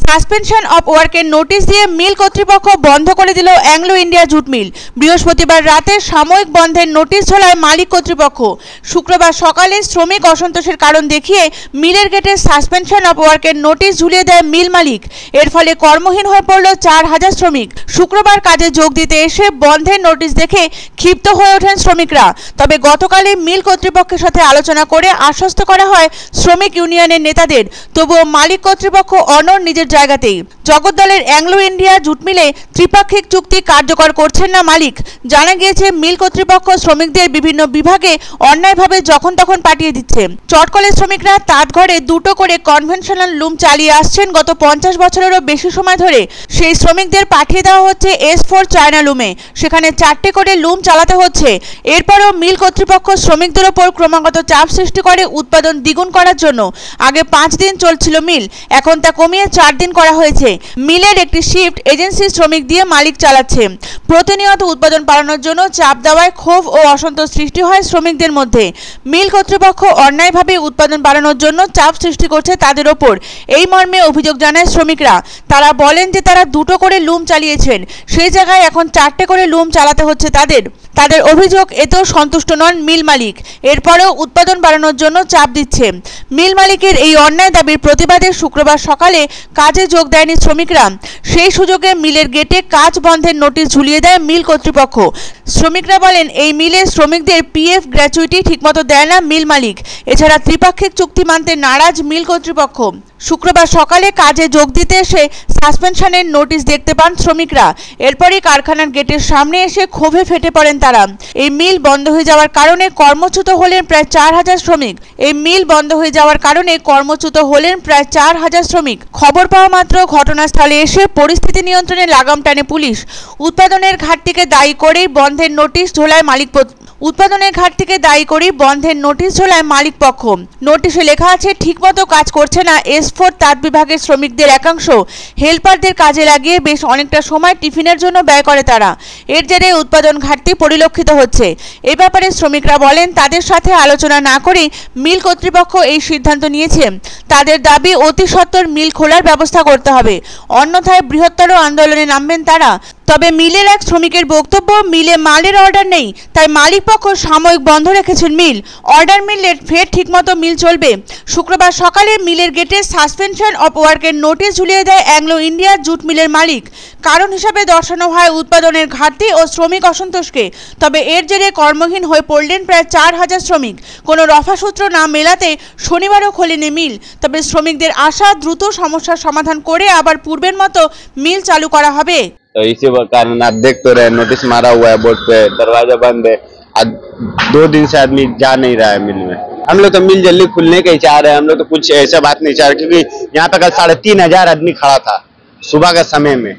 Suspension of ওয়ার্কের notice দিয়ে মিল কর্তৃপক্ষ বন্ধ করে দিল অ্যাংলো ইন্ডিয়া জুট মিল। বৃহস্পতিবার রাতে সাময়িক বন্ধের নোটিশ ঝোলায় মালিক কর্তৃপক্ষ। শুক্রবার সকালে শ্রমিক অসন্তোষের কারণ দেখিয়ে মিলের গেটে সাসপেনশন অফ ওয়ার্কের নোটিশ ঝুলিয়ে দেয় মিল মালিক। এর ফলে কর্মহীন হয়ে পড়ল 4000 শ্রমিক। শুক্রবার কাজে যোগ দিতে এসে বন্ধের নোটিশ দেখে ক্ষিপ্ত হয়ে ওঠেন শ্রমিকরা। তবে গতকালই মিল কর্তৃপক্ষের সাথে আলোচনা করে আশ্বস্ত করা হয় শ্রমিক ইউনিয়নের নেতাদের। তবুও মালিক কর্তৃপক্ষ অনড় নিজের জায়গাতেই। জগদ্দলের অ্যাংলো ইন্ডিয়া জুট মিলে ত্রিপাক্ষিক চুক্তি কার্যকর করছেন না মালিক। জানা গিয়েছে মিল কর্তৃপক্ষ শ্রমিকদের বিভিন্ন বিভাগে অন্যায়ভাবে যখন তখন পাঠিয়ে দিচ্ছে। চটকলের শ্রমিকরা তাঁতঘরে দুটো করে কনভেনশনাল লুম চালিয়ে আসছেন গত 50 বছরেরও বেশি সময় ধরে। সেই শ্রমিকদের পাঠিয়ে দেওয়া হচ্ছে S4 চায়না লুমে, সেখানে 4টে করে লুম চালাতে হচ্ছে। এরপরও মিল কর্তৃপক্ষ শ্রমিকদের ওপর ক্রমাগত চাপ সৃষ্টি করে উৎপাদন দ্বিগুণ করার জন্য। আগে 5 দিন চলছিল মিল, এখন তা কমিয়ে 4 দিন করা হয়েছে। মিলের একটি শিফট এজেন্সি শ্রমিক দিয়ে মালিক চালাচ্ছে। প্রতিনিয়ত উৎপাদন বাড়ানোর জন্য চাপ দেওয়ায় ক্ষোভ ও অসন্তোষ সৃষ্টি হয় শ্রমিকদের মধ্যে। মিল কর্তৃপক্ষ অন্যায়ভাবে উৎপাদন বাড়ানোর জন্য চাপ সৃষ্টি করছে তাদের ওপর, এই মর্মে অভিযোগ জানায় শ্রমিকরা। তারা বলেন যে তারা দুটো করে লুম চালিয়েছেন, সেই জায়গায় এখন 4টে করে লুম চালাতে হচ্ছে তাদের অভিযোগ। এতেও সন্তুষ্ট নন মিল মালিক, এরপরেও উৎপাদন বাড়ানোর জন্য চাপ দিচ্ছে। মিল মালিকের এই অন্যায় দাবির প্রতিবাদে শুক্রবার সকালে কাজে যোগ দেয়নি শ্রমিকরা। সেই সুযোগে মিলের গেটে কাজ বন্ধের নোটিশ ঝুলিয়ে দেয় মিল কর্তৃপক্ষ। শ্রমিকরা বলেন এই মিলে শ্রমিকদের PF গ্র্যাচুইটি ঠিকমতো দেয় না মিল মালিক। এছাড়া ত্রিপাক্ষিক চুক্তি মানতে নারাজ মিল কর্তৃপক্ষ। শুক্রবার সকালে কাজে যোগ দিতে এসে সাসপেনশনের নোটিশ দেখতে পান শ্রমিকরা। এরপরই কারখানার গেটের সামনে এসে ক্ষোভে ফেটে পড়েন তারা। এই মিল বন্ধ হয়ে যাওয়ার কারণে কর্মচ্যুত হলেন প্রায় 4000 শ্রমিক। খবর পাওয়া মাত্র ঘটনাস্থলে এসে পরিস্থিতি নিয়ন্ত্রণে লাগাম টানে পুলিশ। উৎপাদনের ঘাটতিকে দায়ী করেই বন্ধের নোটিশ ঝোলায় মালিক পক্ষ। নোটিশে লেখা আছে ঠিকমতো কাজ করছে না S4 তাঁত বিভাগের শ্রমিকদের একাংশ। হেল্পারদের কাজে লাগিয়ে বেশ অনেকটা সময় টিফিনের জন্য ব্যয় করে তারা। এর জেরে উৎপাদন ঘাটতি পরিলক্ষিত হচ্ছে। এ ব্যাপারে শ্রমিকরা বলেন তাদের সাথে আলোচনা না করে মিল কর্তৃপক্ষ এই সিদ্ধান্ত নিয়েছে। তাদের দাবি অতি সত্বর মিল খোলার ব্যবস্থা করতে হবে, অন্যথায় বৃহত্তর আন্দোলনে নামবেন তারা। তবে মিলের এক শ্রমিকের বক্তব্য, মিলে মালের অর্ডার নেই, তাই মালিক পক্ষ সাময়িক বন্ধ রেখেছেন মিল। অর্ডার মিললে ফের ঠিকমতো মিল চলবে। শুক্রবার সকালে মিলের গেটে সাসপেনশন অফ ওয়ার্কের নোটিশ ঝুলিয়ে দেয় অ্যাংলো ইন্ডিয়া জুট মিলের মালিক। কারণ হিসাবে দর্শানো হয় উৎপাদনের ঘাটতি ও শ্রমিক অসন্তোষকে। তবে এর জেরে কর্মহীন হয়ে পড়লেন প্রায় 4000 শ্রমিক। কোনো রফাসূত্র না মেলাতে শনিবারও খোলেনি মিল। তবে শ্রমিকদের আশা দ্রুত সমস্যার সমাধান করে আবার পূর্বের মতো মিল চালু করা হবে। तो इसी कारण आप देख तो रहे, नोटिस मारा हुआ है बोर्ड पे, दरवाजा बंद है। आज 2 दिन से आदमी जा नहीं रहा है मिल में। हम लोग तो मिल जल्दी खुलने के ही चाह रहे हैं। हम लोग तो कुछ ऐसा बात नहीं चाह रहे, क्योंकि यहाँ पे कल 3500 आदमी खड़ा था सुबह के समय में।